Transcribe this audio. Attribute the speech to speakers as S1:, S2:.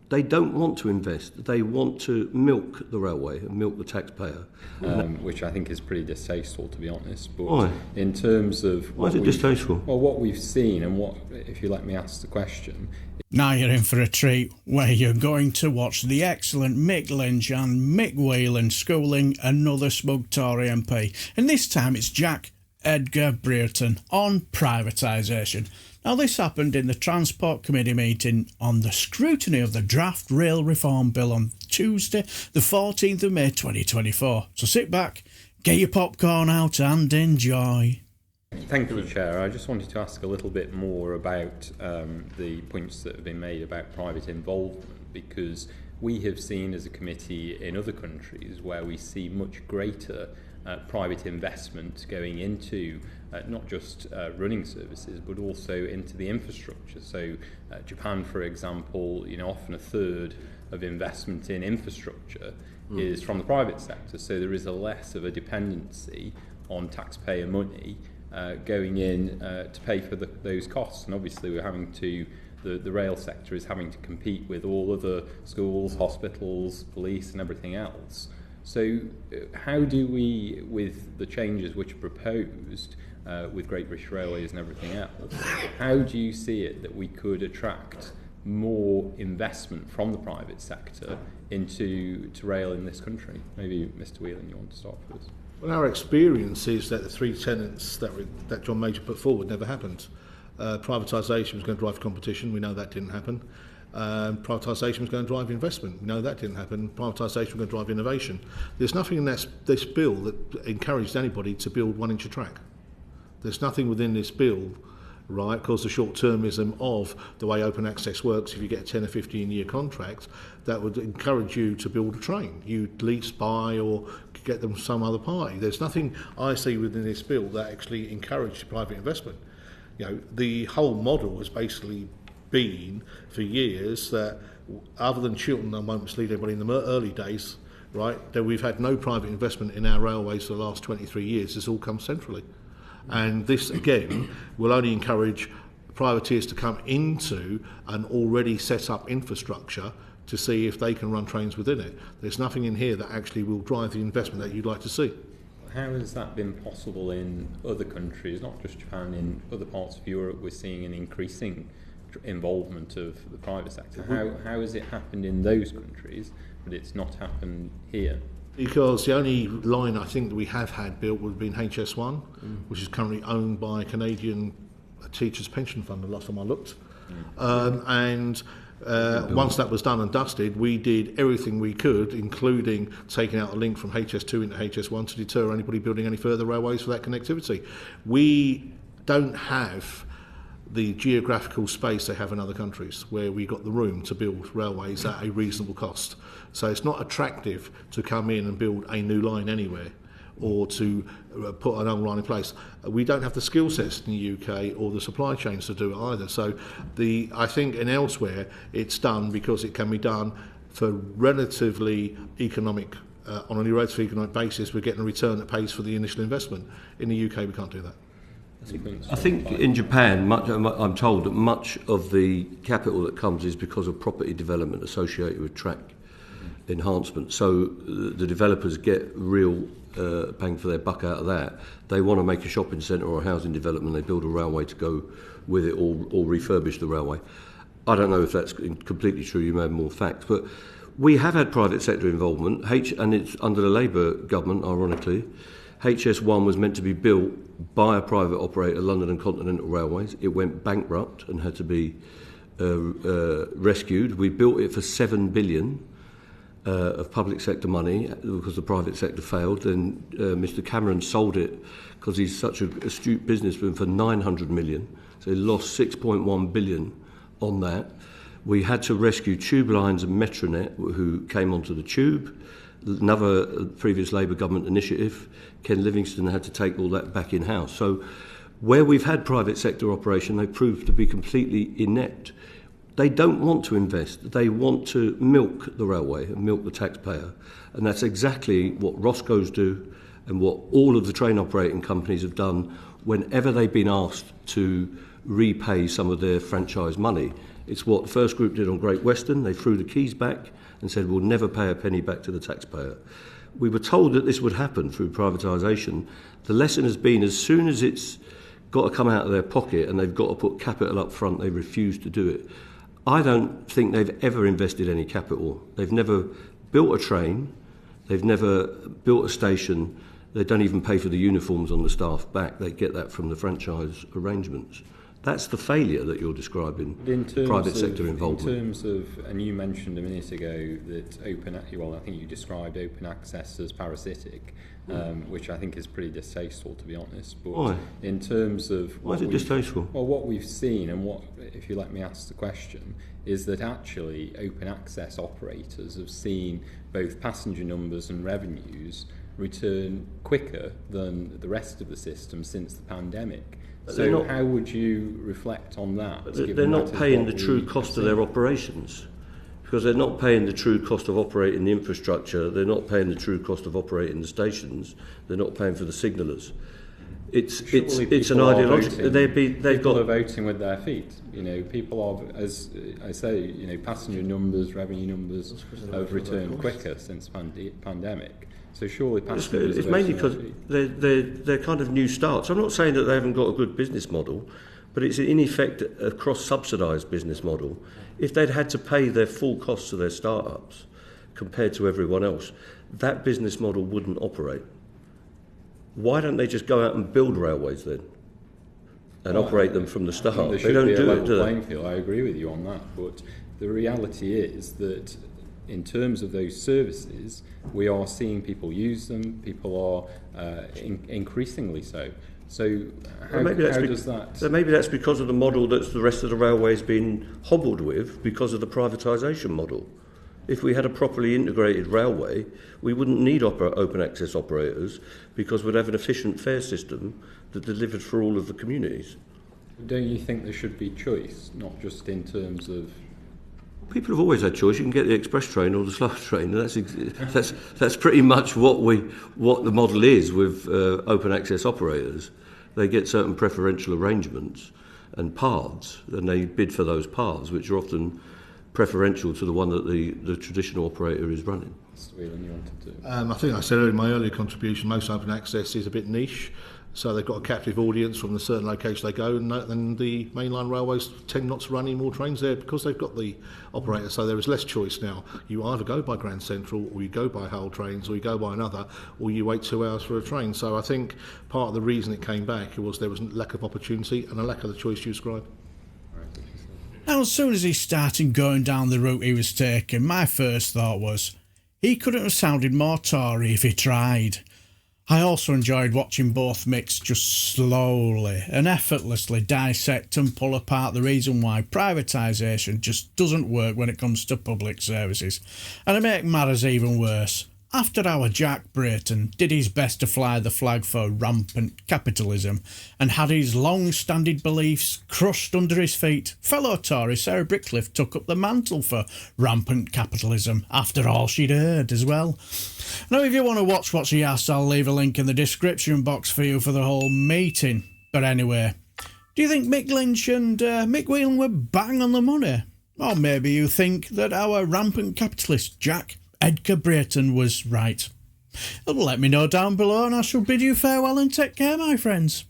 S1: They don't want to invest. They want to milk the railway and milk the taxpayer.
S2: Which I think is pretty distasteful, to be honest. But
S1: Why?
S2: In terms of...
S1: Why is it distasteful?
S2: Well, what we've seen and what, if you let me ask the question...
S3: Now you're in for a treat where you're going to watch the excellent Mick Lynch and Mick Whelan schooling another SMUG Tory MP. And this time it's Jack Brereton on privatisation. Now this happened in the Transport Committee meeting on the scrutiny of the draft rail reform bill on Tuesday the 14th of May 2024. So sit back, get your popcorn out and enjoy.
S2: Thank you, Chair. I just wanted to ask a little bit more about the points that have been made about private involvement, because we have seen as a committee in other countries where we see much greater private investment going into not just running services but also into the infrastructure. So Japan, for example, often a third of investment in infrastructure is from the private sector, so there is a less of a dependency on taxpayer money going in to pay for those costs. And obviously we're having to, the rail sector is having to compete with all other schools, hospitals, police and everything else. So how do we, with the changes which are proposed with Great British Railways and everything else, how do you see it that we could attract more investment from the private sector into rail in this country? Maybe Mr. Whelan, you want to start first?
S4: Well, our experience is that the three tenets that John Major put forward never happened. Privatisation was going to drive competition. We know that didn't happen. Privatisation was going to drive investment. We know that didn't happen. Privatisation was going to drive innovation. There's nothing in this bill that encouraged anybody to build 1 inch of track. There's nothing within this bill, right, because the short-termism of the way open access works, if you get a 10 or 15-year contract, that would encourage you to build a train. You'd lease, buy, or get them from some other party. There's nothing I see within this bill that actually encouraged private investment. The whole model has basically been for years that, other than Chiltern, I won't mislead everybody, in the early days, right, that we've had no private investment in our railways for the last 23 years. It's all come centrally. And this, again, will only encourage privateers to come into an already set up infrastructure to see if they can run trains within it. There's nothing in here that actually will drive the investment that you'd like to see.
S2: How has that been possible in other countries, not just Japan, in other parts of Europe? We're seeing an increasing involvement of the private sector. How has it happened in those countries, but it's not happened here?
S4: Because the only line I think that we have had built would have been HS1, which is currently owned by a Canadian Teachers Pension Fund, the last time I looked. Once that was done and dusted, we did everything we could, including taking out a link from HS2 into HS1 to deter anybody building any further railways for that connectivity. We don't have the geographical space they have in other countries where we got the room to build railways at a reasonable cost. So it's not attractive to come in and build a new line anywhere or to put an old line in place. We don't have the skill sets in the UK or the supply chains to do it either. So I think in elsewhere it's done because it can be done for relatively economic, on a relatively economic basis. We're getting a return that pays for the initial investment. In the UK we can't do that.
S1: I think in Japan, I'm told that much of the capital that comes is because of property development associated with track enhancement. So the developers get real bang for their buck out of that. They want to make a shopping centre or a housing development, they build a railway to go with it, or refurbish the railway. I don't know if that's completely true, you may have more facts, but we have had private sector involvement, and it's under the Labour government, ironically. HS1 was meant to be built by a private operator, London and Continental Railways. It went bankrupt and had to be rescued. We built it for $7 billion of public sector money because the private sector failed. Then Mr Cameron sold it because he's such an astute businessman for $900 million. So he lost $6.1 billion on that. We had to rescue Tube Lines and Metronet, who came onto the tube. Another previous Labour government initiative. Ken Livingstone had to take all that back in-house. So where we've had private sector operation, they proved to be completely inept. They don't want to invest. They want to milk the railway and milk the taxpayer. And that's exactly what Roscoe's do and what all of the train operating companies have done whenever they've been asked to repay some of their franchise money. It's what the first group did on Great Western. They threw the keys back and said, we'll never pay a penny back to the taxpayer. We were told that this would happen through privatisation. The lesson has been, as soon as it's got to come out of their pocket and they've got to put capital up front, they refuse to do it. I don't think they've ever invested any capital. They've never built a train. They've never built a station. They don't even pay for the uniforms on the staff back. They get that from the franchise arrangements. That's the failure that you're describing, private sector involvement.
S2: In terms of, and you mentioned a minute ago that I think you described open access as parasitic, which I think is pretty distasteful, to be honest. But
S1: why?
S2: In terms of...
S1: Why is it distasteful?
S2: Well, what we've seen, and what, if you let me ask the question, is that actually open access operators have seen both passenger numbers and revenues return quicker than the rest of the system since the pandemic. So how would you reflect on that?
S1: They're not paying the true cost of their operations, because they're not paying the true cost of operating the infrastructure, they're not paying the true cost of operating the stations, they're not paying for the signallers. It's an ideological...
S2: People are voting with their feet. You know, people are, as I say, you know, passenger numbers, revenue numbers have returned quicker since pandemic. So surely passengers...
S1: It's mainly because they're kind of new starts. I'm not saying that they haven't got a good business model, but it's in effect a cross-subsidised business model. If they'd had to pay their full costs of their start-ups compared to everyone else, that business model wouldn't operate. Why don't they just go out and build railways then and operate them from the start?
S2: They don't do it, do they? I agree with you on that, but the reality is that in terms of those services, we are seeing people use them. People are increasingly so. So how does that...
S1: So maybe that's because of the model that the rest of the railway's been hobbled with, because of the privatisation model. If we had a properly integrated railway, we wouldn't need open access operators, because we'd have an efficient fare system that delivered for all of the communities.
S2: Don't you think there should be choice, not just in terms of...
S1: People have always had choice. You can get the express train or the slow train, and that's pretty much what the model is with open access operators. They get certain preferential arrangements and paths, and they bid for those paths, which are often preferential to the one that the traditional operator is running.
S2: Mr. Whelan, you wanted to...
S4: I think I said in my earlier contribution, most open access is a bit niche. So they've got a captive audience from the certain location they go, and the mainline railways tend not to run any more trains there because they've got the operator. So there is less choice now. You either go by Grand Central, or you go by Hull trains, or you go by another, or you wait 2 hours for a train. So I think part of the reason it came back was there was a lack of opportunity and a lack of the choice you described.
S3: Now, as soon as he started going down the route he was taking, my first thought was, he couldn't have sounded more Tory if he tried. I also enjoyed watching both Micks just slowly and effortlessly dissect and pull apart the reason why privatisation just doesn't work when it comes to public services. And to make matters even worse, after our Jack Brereton did his best to fly the flag for rampant capitalism and had his long-standing beliefs crushed under his feet, fellow Tory Sarah Brickcliffe took up the mantle for rampant capitalism after all she'd heard as well. Now, if you want to watch what she asked, I'll leave a link in the description box for you for the whole meeting. But anyway, do you think Mick Lynch and Mick Whelan were bang on the money? Or maybe you think that our rampant capitalist Jack Brereton was right. Let me know down below, and I shall bid you farewell and take care, my friends.